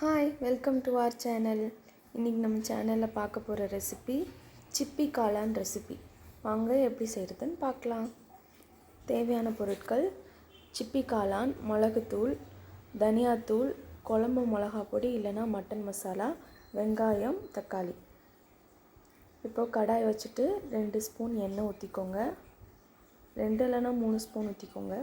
Hi, welcome to our channel. இன்றைக்கி நம்ம சேனலில் பார்க்க போகிற ரெசிபி சிப்பி காளான் ரெசிபி. வாங்க எப்படி செய்கிறதுன்னு பார்க்கலாம். தேவையான பொருட்கள்: சிப்பி காளான், மிளகுத்தூள், தனியாத்தூள், குழம்பு மிளகா பொடி இல்லைனா மட்டன் மசாலா, வெங்காயம், தக்காளி. இப்போது கடாய் வச்சுட்டு 2 ஸ்பூன் எண்ணெய் ஊற்றிக்கோங்க. 2 இல்லைனா 3 ஸ்பூன் ஊற்றிக்கோங்க.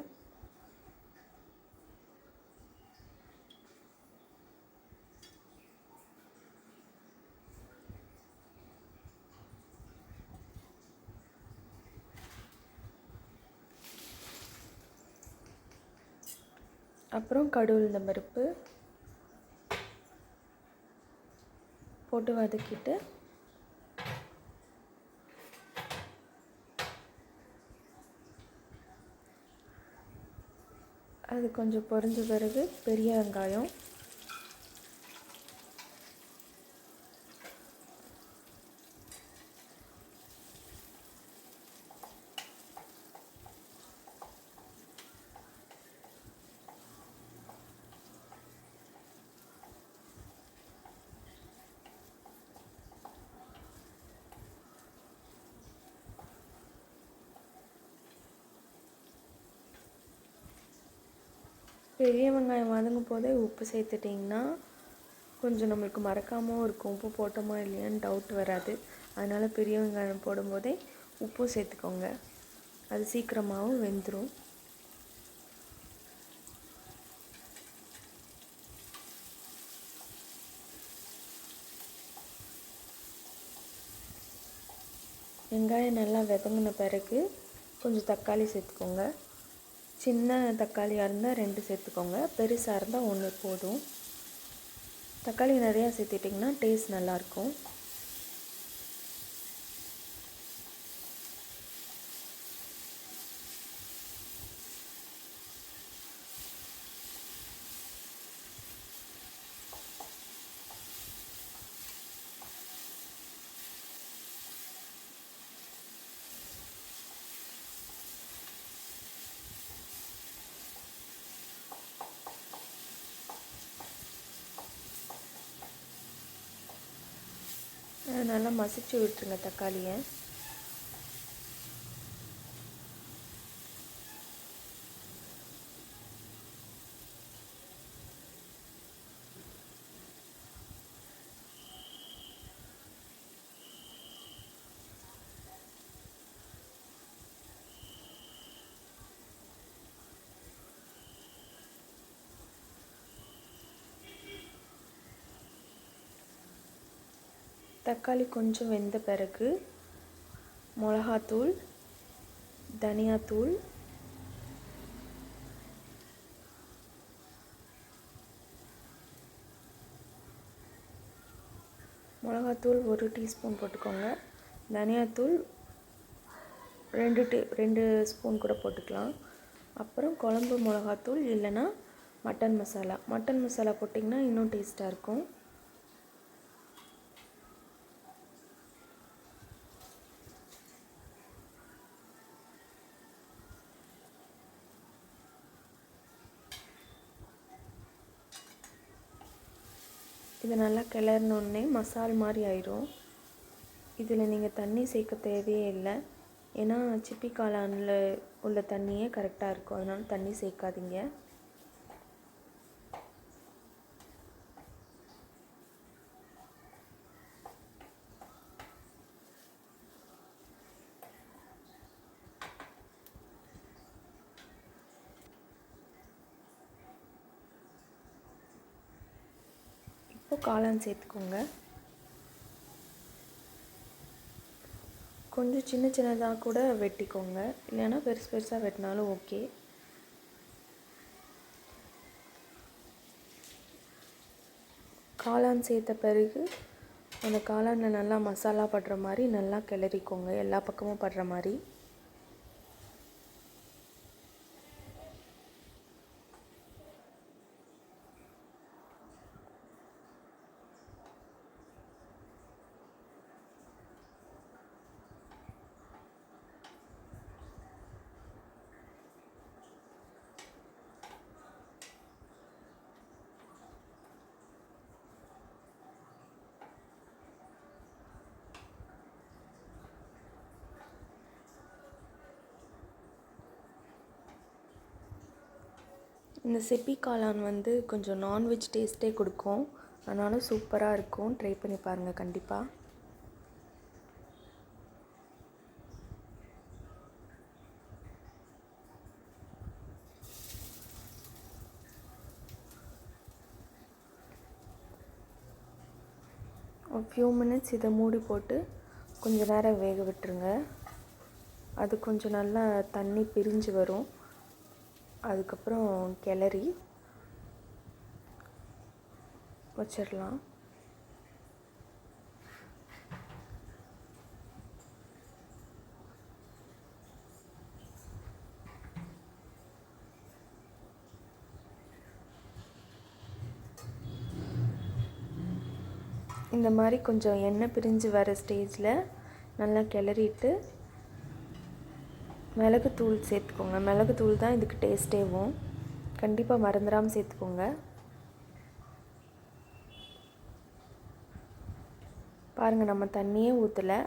அப்புறம் கடுகு உளுந்தம் பருப்பு போட்டு வதக்கிட்டு அது கொஞ்சம் பொரிஞ்ச பிறகு பெரிய வெங்காயம், பெரிய வெங்காயம் வதங்கும் போதே உப்பு சேர்த்துட்டிங்கன்னா கொஞ்சம் நம்மளுக்கு மறக்காமல் இருக்கும். உப்பு போட்டோமா இல்லையான்னு டவுட் வராது. அதனால் பெரிய வெங்காயம் போடும்போதே உப்பு சேர்த்துக்கோங்க. அது சீக்கிரமாகவும் வெந்துடும். வெங்காயம் நல்லா வதங்கின பிறகு கொஞ்சம் தக்காளி சேர்த்துக்கோங்க. சின்ன தக்காளியாக இருந்தால் 2 சேர்த்துக்கோங்க. பெருசாக இருந்தால் 1 போதும். தக்காளி நிறையா சேர்த்துட்டிங்கன்னா டேஸ்ட் நல்லாயிருக்கும். நல்லா மசிச்சு விட்டுருங்க தக்காளியை. தக்காளி கொஞ்சம் வெந்த பிறகு மிளகாத்தூள், தனியாத்தூள், மிளகாத்தூள் 1 டீஸ்பூன் போட்டுக்கோங்க. தனியாத்தூள் 2 ஸ்பூன் கூட போட்டுக்கலாம். அப்புறம் குழம்பு மிளகாத்தூள் இல்லைன்னா மட்டன் மசாலா போட்டிங்கன்னா இன்னும் டேஸ்ட்டாக இருக்கும். இது நல்லா கிளறினோடனே மசால் மாதிரி ஆயிரும். இதில் நீங்கள் தண்ணி சேர்க்க தேவையே இல்லை. ஏன்னா சிப்பி காளானில் உள்ள தண்ணியே கரெக்டாக இருக்கும். அதனால தண்ணி சேர்க்காதீங்க. இப்போ காளான் சேர்த்துக்கோங்க. கொஞ்சம் சின்னதாக கூட வெட்டிக்கோங்க, இல்லைன்னா பெருசாக வெட்டினாலும் ஓகே. காளான் சேர்த்த பிறகு அந்த காளானில் நல்லா மசாலா படுற மாதிரி நல்லா கிளறிக்கோங்க, எல்லா பக்கமும் படுற மாதிரி. இந்த சிப்பி காளான் வந்து கொஞ்சம் நான்வெஜ் டேஸ்ட்டே கொடுக்கும், அதனால் சூப்பராக இருக்கும். ட்ரை பண்ணி பாருங்கள் கண்டிப்பாக. ஒரு ஃபியூ மினிட்ஸ் இதை மூடி போட்டு கொஞ்சம் நேரம் வேக விட்டுருங்க. அது கொஞ்சம் நல்லா தண்ணி பிரிஞ்சு வரும். அதுக்கப்புறம் கிளறி வச்சிடலாம். இந்த மாதிரி கொஞ்சம் எண்ணெய் பிரிஞ்சு வர ஸ்டேஜில் நல்லா கிளறிட்டு மிளகுத்தூள் சேர்த்துக்கோங்க. மிளகுத்தூள் தான் இதுக்கு டேஸ்ட்டேவும். கண்டிப்பாக மறந்துடாமல் சேர்த்துக்கோங்க. பாருங்கள், நம்ம தண்ணியே ஊற்றலை,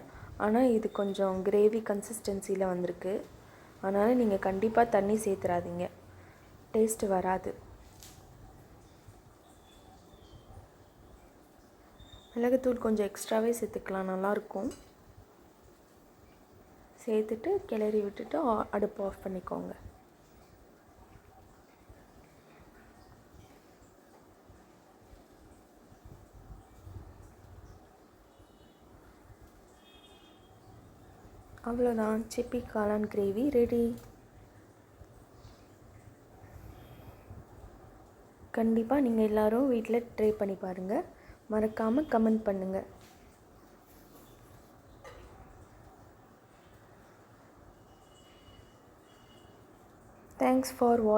ஆனால் இது கொஞ்சம் கிரேவி கன்சிஸ்டன்சியில் வந்திருக்கு. அதனால் நீங்கள் கண்டிப்பாக தண்ணி சேர்த்துறாதீங்க, டேஸ்ட்டு வராது. மிளகுத்தூள் கொஞ்சம் எக்ஸ்ட்ராவே சேர்த்துக்கலாம், நல்லாயிருக்கும். சேர்த்துட்டு கிளறி விட்டுட்டு அடுப்பு ஆஃப் பண்ணிக்கோங்க. அவ்வளோதான், சிப்பி காளான் கிரேவி ரெடி. கண்டிப்பாக நீங்கள் எல்லோரும் வீட்டில் ட்ரை பண்ணி பாருங்கள். மறக்காமல் கமெண்ட் பண்ணுங்கள். தேங்க்ஸ் ஃபார் வாட்சிங்.